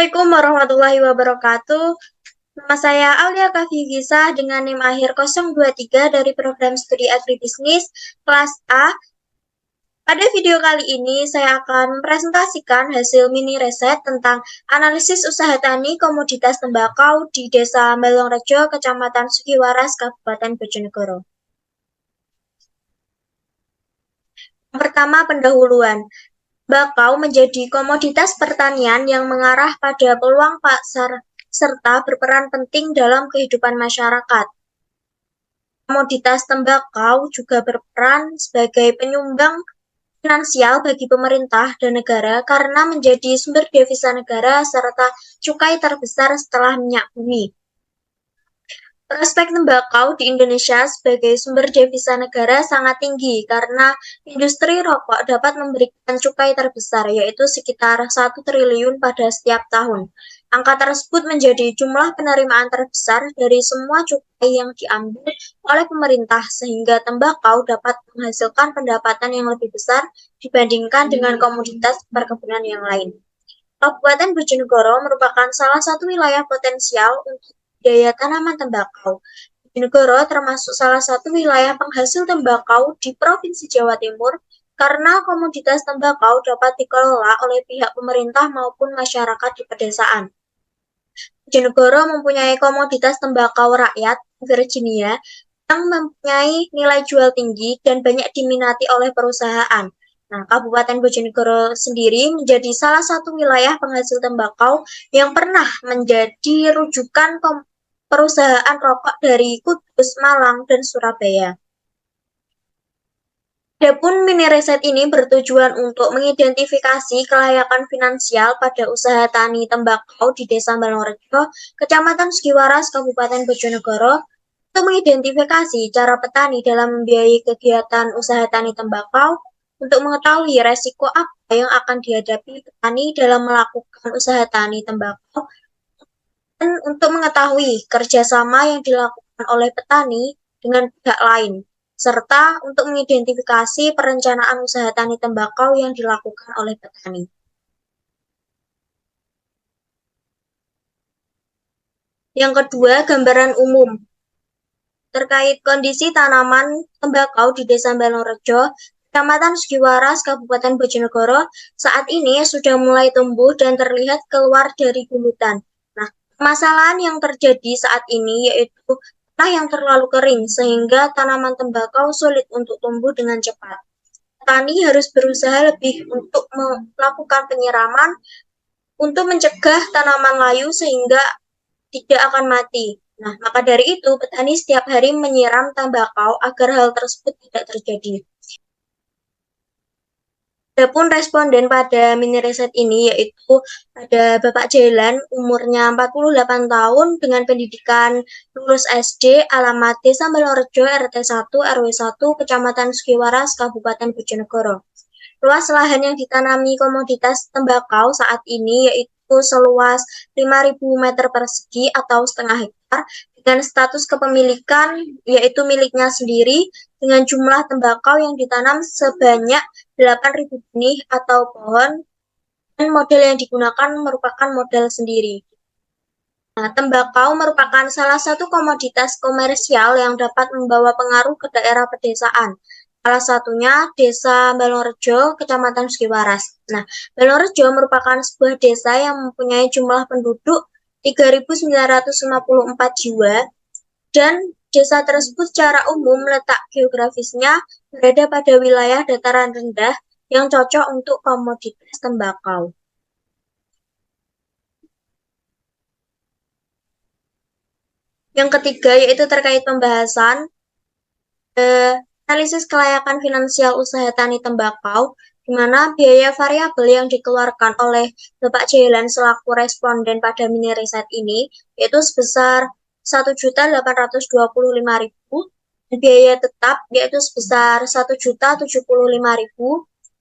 Assalamualaikum warahmatullahi wabarakatuh. Nama saya Aulia Kafifisa dengan NIM akhir 023 dari program studi agribisnis kelas A. Pada video kali ini saya akan mempresentasikan hasil mini riset tentang analisis usaha tani komoditas tembakau di Desa Balongrejo, Kecamatan Sugiwaras, Kabupaten Bojonegoro. Yang pertama, pendahuluan. Tembakau menjadi komoditas pertanian yang mengarah pada peluang pasar serta berperan penting dalam kehidupan masyarakat. Komoditas tembakau juga berperan sebagai penyumbang finansial bagi pemerintah dan negara karena menjadi sumber devisa negara serta cukai terbesar setelah minyak bumi. Prospek tembakau di Indonesia sebagai sumber devisa negara sangat tinggi karena industri rokok dapat memberikan cukai terbesar, yaitu sekitar 1 triliun pada setiap tahun. Angka tersebut menjadi jumlah penerimaan terbesar dari semua cukai yang diambil oleh pemerintah, sehingga tembakau dapat menghasilkan pendapatan yang lebih besar dibandingkan dengan komoditas perkebunan yang lain. Kabupaten Bojonegoro merupakan salah satu wilayah potensial untuk budidaya tanaman tembakau. Bojonegoro termasuk salah satu wilayah penghasil tembakau di Provinsi Jawa Timur karena komoditas tembakau dapat dikelola oleh pihak pemerintah maupun masyarakat di pedesaan. Bojonegoro mempunyai komoditas tembakau rakyat Virginia yang mempunyai nilai jual tinggi dan banyak diminati oleh perusahaan. Nah, Kabupaten Bojonegoro sendiri menjadi salah satu wilayah penghasil tembakau yang pernah menjadi rujukan perusahaan rokok dari Kudus, Malang, dan Surabaya. Adapun mini riset ini bertujuan untuk mengidentifikasi kelayakan finansial pada usaha tani tembakau di Desa Balongrejo, Kecamatan Sugiwaras, Kabupaten Bojonegoro, untuk mengidentifikasi cara petani dalam membiayai kegiatan usaha tani tembakau, untuk mengetahui resiko apa yang akan dihadapi petani dalam melakukan usaha tani tembakau, dan untuk mengetahui kerjasama yang dilakukan oleh petani dengan pihak lain, serta untuk mengidentifikasi perencanaan usaha tani tembakau yang dilakukan oleh petani. Yang kedua, gambaran umum terkait kondisi tanaman tembakau di Desa Balongrejo, Kecamatan Sugiwaras, Kabupaten Bojonegoro, saat ini sudah mulai tumbuh dan terlihat keluar dari gulutan. Nah, permasalahan yang terjadi saat ini yaitu tanah yang terlalu kering sehingga tanaman tembakau sulit untuk tumbuh dengan cepat. Petani harus berusaha lebih untuk melakukan penyiraman untuk mencegah tanaman layu sehingga tidak akan mati. Nah, maka dari itu petani setiap hari menyiram tembakau agar hal tersebut tidak terjadi. Adapun responden pada mini riset ini yaitu ada Bapak Jailan, umurnya 48 tahun dengan pendidikan lulus SD, alamat Desa Balongrejo, RT 1, RW 1, Kecamatan Sugiwaras, Kabupaten Bojonegoro. Luas lahan yang ditanami komoditas tembakau saat ini yaitu seluas 5.000 meter persegi atau setengah hektar dengan status kepemilikan yaitu miliknya sendiri dengan jumlah tembakau yang ditanam sebanyak 8.000 benih atau pohon dan model yang digunakan merupakan modal sendiri. Nah, tembakau merupakan salah satu komoditas komersial yang dapat membawa pengaruh ke daerah pedesaan. Salah satunya Desa Balongrejo, Kecamatan Sugiwaras. Nah, Balongrejo merupakan sebuah desa yang mempunyai jumlah penduduk 3.954 jiwa dan desa tersebut secara umum letak geografisnya berada pada wilayah dataran rendah yang cocok untuk komoditas tembakau. Yang ketiga yaitu terkait pembahasan analisis kelayakan finansial usaha tani tembakau, di mana biaya variabel yang dikeluarkan oleh Bapak Jailan selaku responden pada mini riset ini yaitu sebesar 1.825.000 dan biaya tetap yaitu sebesar 1.075.000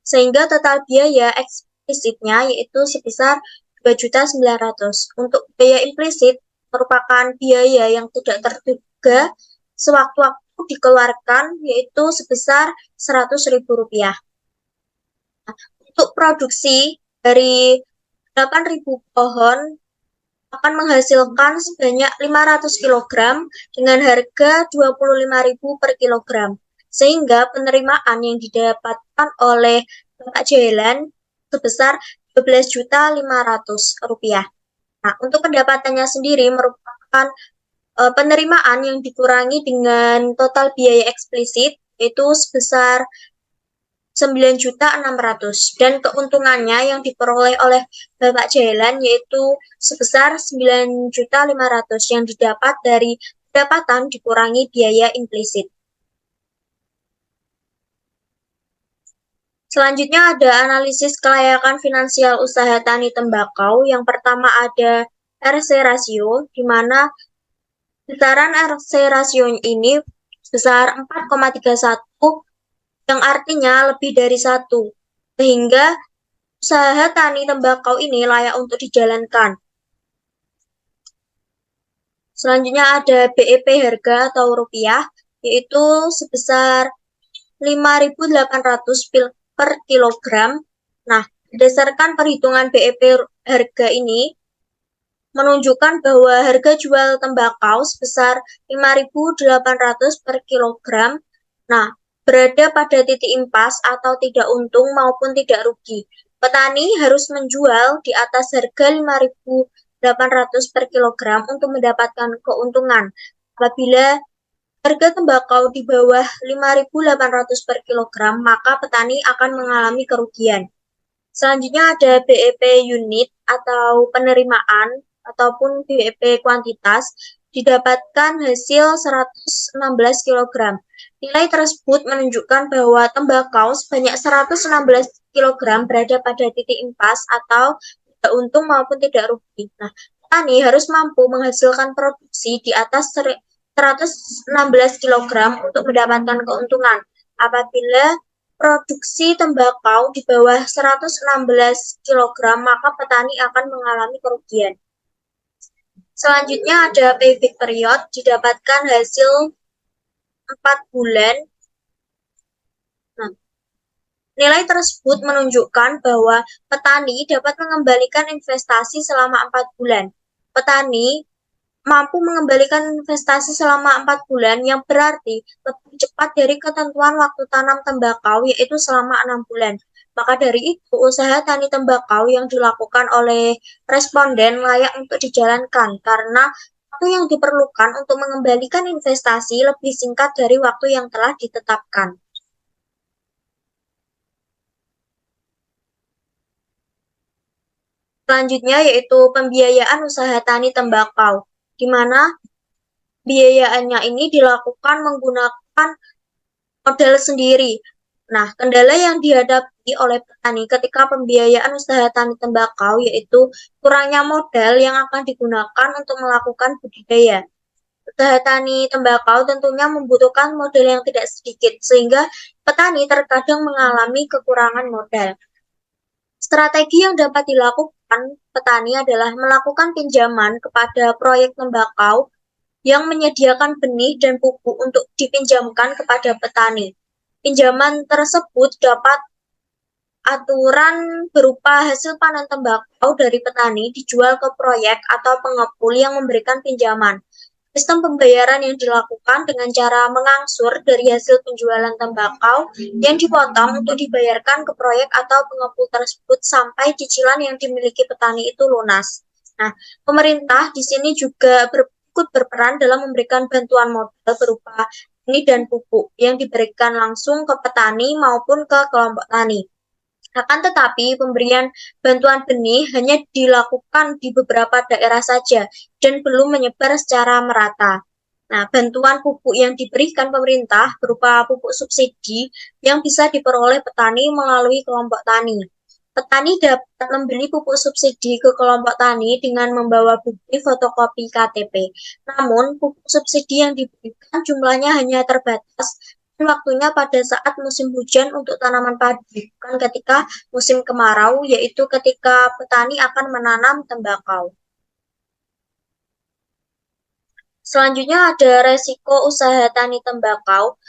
sehingga total biaya eksplisitnya yaitu sebesar 2.900.000. Untuk biaya implisit merupakan biaya yang tidak terduga sewaktu-waktu dikeluarkan yaitu sebesar Rp100.000. Untuk produksi dari 8.000 pohon akan menghasilkan sebanyak 500 kilogram dengan harga 25.000 per kilogram. Sehingga penerimaan yang didapatkan oleh Bapak Jailan sebesar Rp12.500.000. Nah, untuk pendapatannya sendiri merupakan penerimaan yang dikurangi dengan total biaya eksplisit yaitu sebesar 9.600.000 dan keuntungannya yang diperoleh oleh Bapak Jailan yaitu sebesar 9.500.000 yang didapat dari pendapatan dikurangi biaya implisit. Selanjutnya ada analisis kelayakan finansial usaha tani tembakau. Yang pertama ada RC rasio, di mana besaran RC rasio ini sebesar 4,31 yang artinya lebih dari 1, sehingga usaha tani tembakau ini layak untuk dijalankan. Selanjutnya ada BEP harga atau rupiah, yaitu sebesar 5.800 per kilogram. Nah, berdasarkan perhitungan BEP harga ini, menunjukkan bahwa harga jual tembakau sebesar 5.800 per kilogram. Nah, berada pada titik impas atau tidak untung maupun tidak rugi. Petani harus menjual di atas harga 5.800 per kilogram untuk mendapatkan keuntungan. Apabila harga tembakau di bawah 5.800 per kilogram, maka petani akan mengalami kerugian. Selanjutnya ada BEP unit atau penerimaan ataupun BEP kuantitas didapatkan hasil 116 kg. Nilai tersebut menunjukkan bahwa tembakau sebanyak 116 kg berada pada titik impas atau tidak untung maupun tidak rugi. Nah, petani harus mampu menghasilkan produksi di atas 116 kg untuk mendapatkan keuntungan. Apabila produksi tembakau di bawah 116 kg, maka petani akan mengalami kerugian. Selanjutnya ada payback period, didapatkan hasil 4 bulan. Nah, nilai tersebut menunjukkan bahwa petani dapat mengembalikan investasi selama 4 bulan. Petani mampu mengembalikan investasi selama 4 bulan yang berarti lebih cepat dari ketentuan waktu tanam tembakau yaitu selama 6 bulan. Maka dari itu, usaha tani tembakau yang dilakukan oleh responden layak untuk dijalankan karena waktu yang diperlukan untuk mengembalikan investasi lebih singkat dari waktu yang telah ditetapkan. Selanjutnya yaitu pembiayaan usaha tani tembakau, di mana biayaannya ini dilakukan menggunakan modal sendiri. Nah, kendala yang dihadapi oleh petani ketika pembiayaan usaha tani tembakau yaitu kurangnya modal yang akan digunakan untuk melakukan budidaya. Usaha tani tembakau tentunya membutuhkan modal yang tidak sedikit, sehingga petani terkadang mengalami kekurangan modal. Strategi yang dapat dilakukan petani adalah melakukan pinjaman kepada proyek tembakau yang menyediakan benih dan pupuk untuk dipinjamkan kepada petani. Pinjaman tersebut dapat aturan berupa hasil panen tembakau dari petani dijual ke proyek atau pengepul yang memberikan pinjaman. Sistem pembayaran yang dilakukan dengan cara mengangsur dari hasil penjualan tembakau yang dipotong untuk dibayarkan ke proyek atau pengepul tersebut sampai cicilan yang dimiliki petani itu lunas. Nah, pemerintah di sini juga ikut berperan dalam memberikan bantuan modal berupa benih dan pupuk yang diberikan langsung ke petani maupun ke kelompok tani. Akan tetapi, pemberian bantuan benih hanya dilakukan di beberapa daerah saja dan belum menyebar secara merata. Nah, bantuan pupuk yang diberikan pemerintah berupa pupuk subsidi yang bisa diperoleh petani melalui kelompok tani. Petani dapat membeli pupuk subsidi ke kelompok tani dengan membawa bukti fotokopi KTP. Namun, pupuk subsidi yang diberikan jumlahnya hanya terbatas dan waktunya pada saat musim hujan untuk tanaman padi, bukan ketika musim kemarau, yaitu ketika petani akan menanam tembakau. Selanjutnya ada resiko usaha tani tembakau.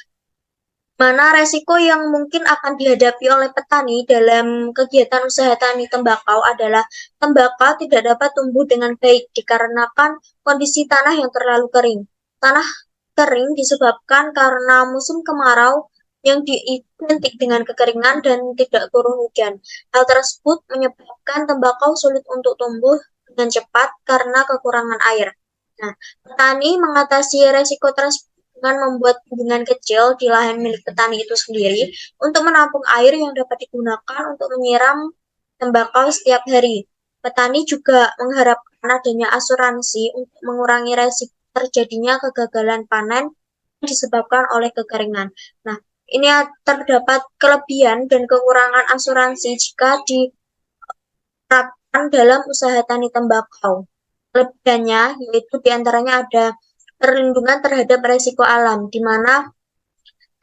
Mana resiko yang mungkin akan dihadapi oleh petani dalam kegiatan usaha tani tembakau adalah tembakau tidak dapat tumbuh dengan baik dikarenakan kondisi tanah yang terlalu kering. Tanah kering disebabkan karena musim kemarau yang identik dengan kekeringan dan tidak turun hujan. Hal tersebut menyebabkan tembakau sulit untuk tumbuh dengan cepat karena kekurangan air. Nah, petani mengatasi resiko tersebut dengan membuat bendungan kecil di lahan milik petani itu sendiri untuk menampung air yang dapat digunakan untuk menyiram tembakau setiap hari. Petani juga mengharapkan adanya asuransi untuk mengurangi resiko terjadinya kegagalan panen yang disebabkan oleh kekeringan. Nah, ini terdapat kelebihan dan kekurangan asuransi jika diterapkan dalam usaha tani tembakau. Kelebihannya yaitu diantaranya ada perlindungan terhadap resiko alam, di mana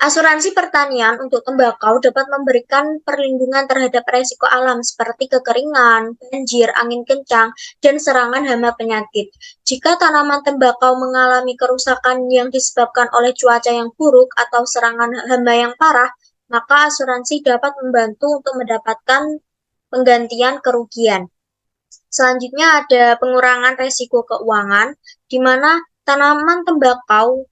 asuransi pertanian untuk tembakau dapat memberikan perlindungan terhadap resiko alam seperti kekeringan, banjir, angin kencang, dan serangan hama penyakit. Jika tanaman tembakau mengalami kerusakan yang disebabkan oleh cuaca yang buruk atau serangan hama yang parah, maka asuransi dapat membantu untuk mendapatkan penggantian kerugian. Selanjutnya ada pengurangan resiko keuangan, di mana tanaman tembakau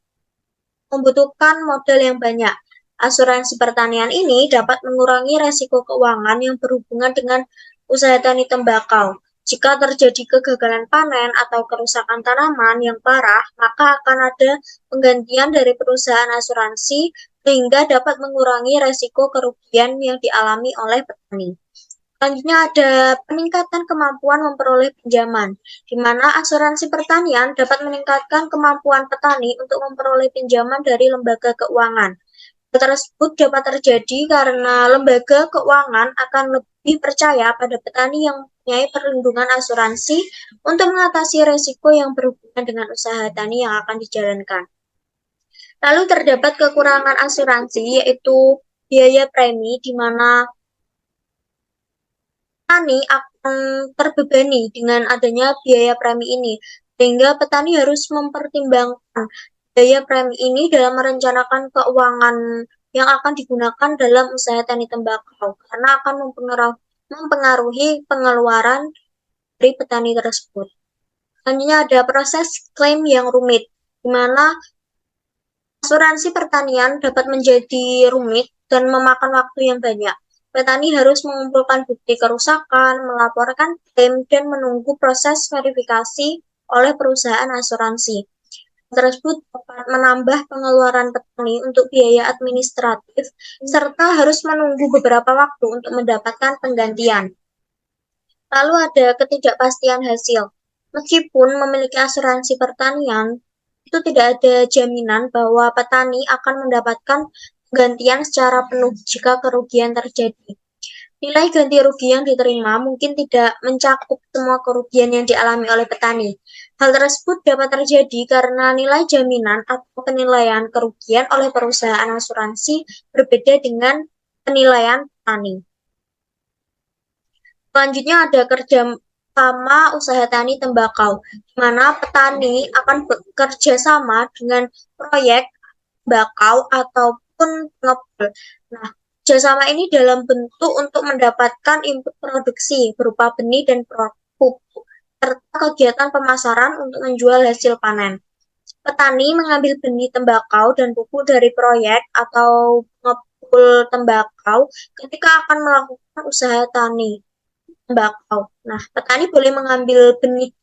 membutuhkan modal yang banyak. Asuransi pertanian ini dapat mengurangi resiko keuangan yang berhubungan dengan usaha tani tembakau. Jika terjadi kegagalan panen atau kerusakan tanaman yang parah, maka akan ada penggantian dari perusahaan asuransi sehingga dapat mengurangi resiko kerugian yang dialami oleh petani. Selanjutnya ada peningkatan kemampuan memperoleh pinjaman, di mana asuransi pertanian dapat meningkatkan kemampuan petani untuk memperoleh pinjaman dari lembaga keuangan. Hal tersebut dapat terjadi karena lembaga keuangan akan lebih percaya pada petani yang mempunyai perlindungan asuransi untuk mengatasi risiko yang berhubungan dengan usaha tani yang akan dijalankan. Lalu terdapat kekurangan asuransi yaitu biaya premi, di mana petani akan terbebani dengan adanya biaya premi ini, sehingga petani harus mempertimbangkan biaya premi ini dalam merencanakan keuangan yang akan digunakan dalam usaha tani tembakau, karena akan mempengaruhi pengeluaran dari petani tersebut. Selanjutnya ada proses klaim yang rumit, di mana asuransi pertanian dapat menjadi rumit dan memakan waktu yang banyak. Petani harus mengumpulkan bukti kerusakan, melaporkan klaim, dan menunggu proses verifikasi oleh perusahaan asuransi. Tersebut dapat menambah pengeluaran petani untuk biaya administratif, serta harus menunggu beberapa waktu untuk mendapatkan penggantian. Lalu ada ketidakpastian hasil. Meskipun memiliki asuransi pertanian, itu tidak ada jaminan bahwa petani akan mendapatkan penggantian secara penuh jika kerugian terjadi. Nilai ganti rugi yang diterima mungkin tidak mencakup semua kerugian yang dialami oleh petani. Hal tersebut dapat terjadi karena nilai jaminan atau penilaian kerugian oleh perusahaan asuransi berbeda dengan penilaian petani. Selanjutnya ada kerja sama usaha tani tembakau, di mana petani akan bekerja sama dengan proyek tembakau ataupun pengepul. Nah, kerjasama ini dalam bentuk untuk mendapatkan input produksi berupa benih dan pupuk, serta kegiatan pemasaran untuk menjual hasil panen. Petani mengambil benih tembakau dan pupuk dari proyek atau pengepul tembakau ketika akan melakukan usaha tani tembakau. Nah, petani boleh mengambil benih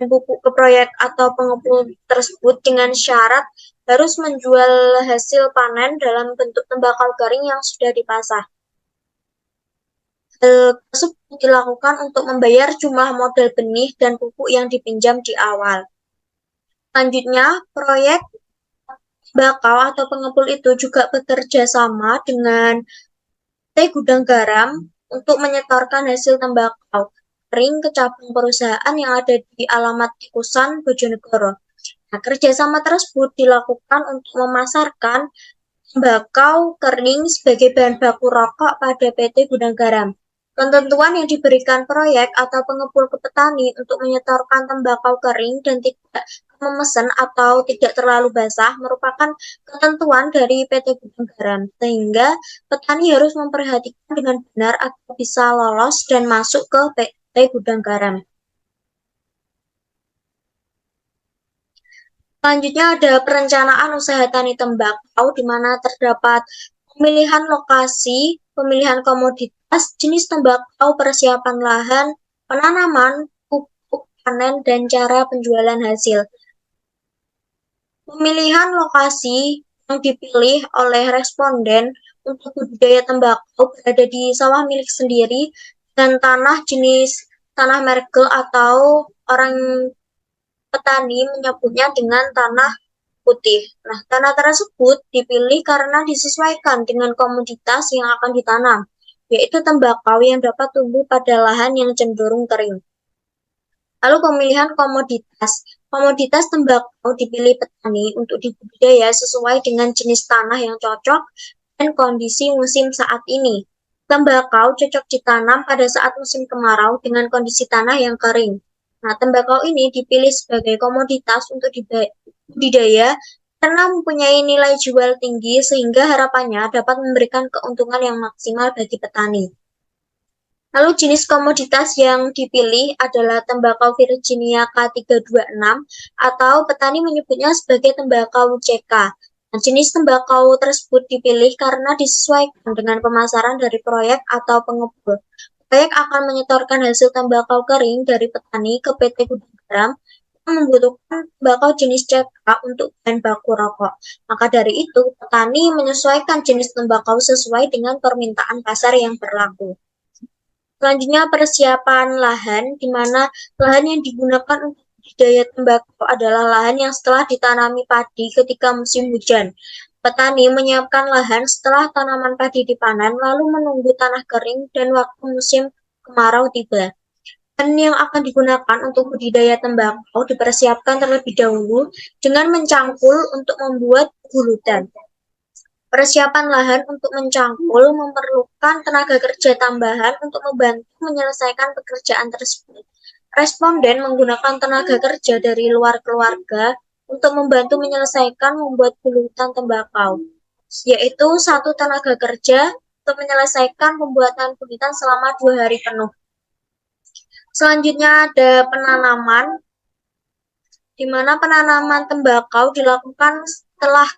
dan pupuk ke proyek atau pengepul tersebut dengan syarat harus menjual hasil panen dalam bentuk tembakau garing yang sudah dipasah. Hal tersebut dilakukan untuk membayar jumlah modal benih dan pupuk yang dipinjam di awal. Selanjutnya, proyek tembakau atau pengepul itu juga bekerja sama dengan PT Gudang Garam untuk menyetorkan hasil tembakau kering ke cabang perusahaan yang ada di alamat Tikusan, Bojonegoro. Nah, kerjasama tersebut dilakukan untuk memasarkan tembakau kering sebagai bahan baku rokok pada PT Gudang Garam. Ketentuan yang diberikan proyek atau pengepul ke petani untuk menyetorkan tembakau kering dan tidak memesan atau tidak terlalu basah merupakan ketentuan dari PT Gudang Garam, sehingga petani harus memperhatikan dengan benar agar bisa lolos dan masuk ke PT Gudang Garam. Selanjutnya ada perencanaan usaha tani tembakau di mana terdapat pemilihan lokasi, pemilihan komoditas, jenis tembakau, persiapan lahan, penanaman, pupuk, panen, dan cara penjualan hasil. Pemilihan lokasi yang dipilih oleh responden untuk budidaya tembakau berada di sawah milik sendiri dan tanah jenis tanah mergel atau orang petani menyebutnya dengan tanah putih. Nah, tanah tersebut dipilih karena disesuaikan dengan komoditas yang akan ditanam, yaitu tembakau yang dapat tumbuh pada lahan yang cenderung kering. Lalu pemilihan komoditas. Komoditas tembakau dipilih petani untuk dibudidaya sesuai dengan jenis tanah yang cocok dan kondisi musim saat ini. Tembakau cocok ditanam pada saat musim kemarau dengan kondisi tanah yang kering. Nah, tembakau ini dipilih sebagai komoditas untuk budidaya karena mempunyai nilai jual tinggi sehingga harapannya dapat memberikan keuntungan yang maksimal bagi petani. Lalu jenis komoditas yang dipilih adalah tembakau Virginia K326 atau petani menyebutnya sebagai tembakau CK. Nah, jenis tembakau tersebut dipilih karena disesuaikan dengan pemasaran dari proyek atau pengepul. Proyek akan menyetorkan hasil tembakau kering dari petani ke PT Gudang Garam yang membutuhkan tembakau jenis CK untuk bahan baku rokok. Maka dari itu, petani menyesuaikan jenis tembakau sesuai dengan permintaan pasar yang berlaku. Selanjutnya persiapan lahan, di mana lahan yang digunakan untuk budidaya tembakau adalah lahan yang setelah ditanami padi ketika musim hujan. Petani menyiapkan lahan setelah tanaman padi dipanen, lalu menunggu tanah kering dan waktu musim kemarau tiba. Lahan yang akan digunakan untuk budidaya tembakau dipersiapkan terlebih dahulu dengan mencangkul untuk membuat guludan. Persiapan lahan untuk mencangkul memerlukan tenaga kerja tambahan untuk membantu menyelesaikan pekerjaan tersebut. Responden menggunakan tenaga kerja dari luar keluarga untuk membantu menyelesaikan membuat gulutan tembakau, yaitu satu tenaga kerja untuk menyelesaikan pembuatan gulutan selama 2 hari penuh. Selanjutnya ada penanaman, di mana penanaman tembakau dilakukan setelah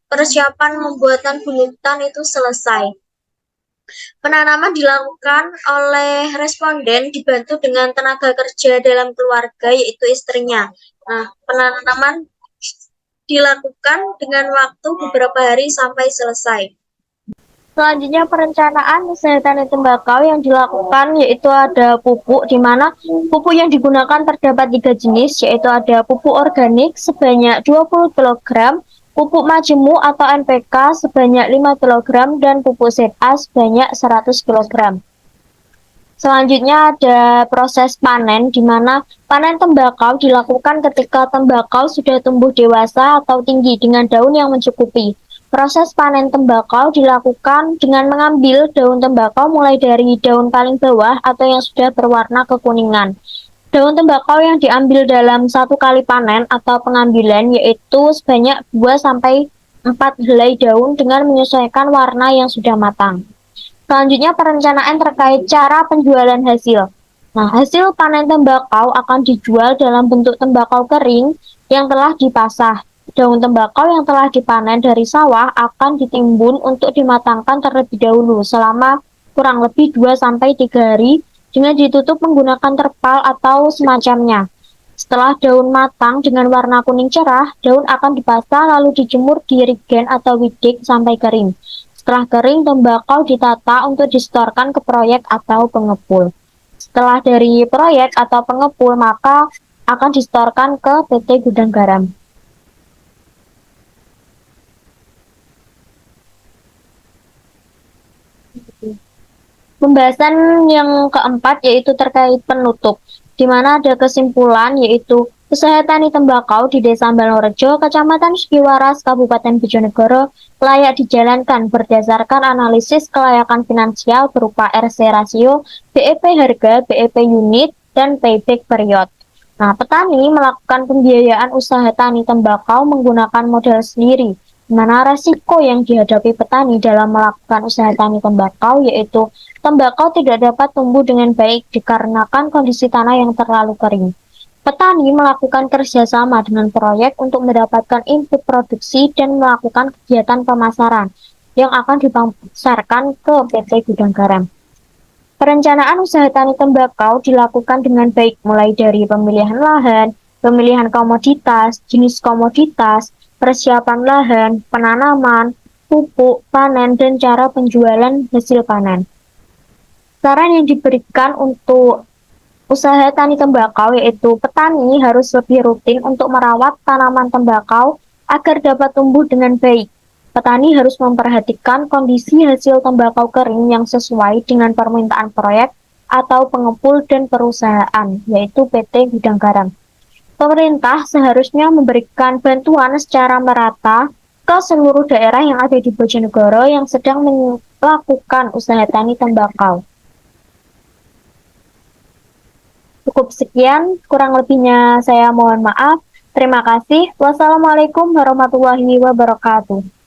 persiapan pembuatan gulutan itu selesai. Penanaman dilakukan oleh responden dibantu dengan tenaga kerja dalam keluarga yaitu istrinya. Nah, penanaman dilakukan dengan waktu beberapa hari sampai selesai. Selanjutnya perencanaan usaha tani tembakau yang dilakukan yaitu ada pupuk, di mana pupuk yang digunakan terdapat 3 jenis, yaitu ada pupuk organik sebanyak 20 kg, pupuk majemuk atau NPK sebanyak 5 kg, dan pupuk ZA sebanyak 100 kg. Selanjutnya ada proses panen, di mana panen tembakau dilakukan ketika tembakau sudah tumbuh dewasa atau tinggi dengan daun yang mencukupi. Proses panen tembakau dilakukan dengan mengambil daun tembakau mulai dari daun paling bawah atau yang sudah berwarna kekuningan. Daun tembakau yang diambil dalam 1 kali panen atau pengambilan yaitu sebanyak 2-4 helai daun dengan menyesuaikan warna yang sudah matang. Selanjutnya perencanaan terkait cara penjualan hasil. Nah, hasil panen tembakau akan dijual dalam bentuk tembakau kering yang telah dipasah. Daun tembakau yang telah dipanen dari sawah akan ditimbun untuk dimatangkan terlebih dahulu selama kurang lebih 2-3 hari dengan ditutup menggunakan terpal atau semacamnya. Setelah daun matang dengan warna kuning cerah, daun akan dipasah lalu dijemur di rigen atau widik sampai kering. Setelah kering, tembakau ditata untuk disetorkan ke proyek atau pengepul. Setelah dari proyek atau pengepul, maka akan disetorkan ke PT Gudang Garam. Pembahasan yang keempat yaitu terkait penutup, di mana ada kesimpulan yaitu usaha tani tembakau di Desa Balorejo, Kecamatan Sugiwaras, Kabupaten Bojonegoro layak dijalankan berdasarkan analisis kelayakan finansial berupa RC rasio, BEP harga, BEP unit, dan payback period. Nah, petani melakukan pembiayaan usaha tani tembakau menggunakan modal sendiri. Di mana resiko yang dihadapi petani dalam melakukan usaha tani tembakau yaitu tembakau tidak dapat tumbuh dengan baik dikarenakan kondisi tanah yang terlalu kering. Petani melakukan kerjasama dengan proyek untuk mendapatkan input produksi dan melakukan kegiatan pemasaran yang akan dipasarkan ke PT Gudang Garam. Perencanaan usaha tani tembakau dilakukan dengan baik, mulai dari pemilihan lahan, pemilihan komoditas, jenis komoditas, persiapan lahan, penanaman, pupuk, panen, dan cara penjualan hasil panen. Saran yang diberikan untuk usaha tani tembakau yaitu petani harus lebih rutin untuk merawat tanaman tembakau agar dapat tumbuh dengan baik. Petani harus memperhatikan kondisi hasil tembakau kering yang sesuai dengan permintaan proyek atau pengepul dan perusahaan, yaitu PT Gudang Garam. Pemerintah seharusnya memberikan bantuan secara merata ke seluruh daerah yang ada di Bojonegoro yang sedang melakukan usaha tani tembakau. Cukup sekian, kurang lebihnya saya mohon maaf. Terima kasih. Wassalamualaikum warahmatullahi wabarakatuh.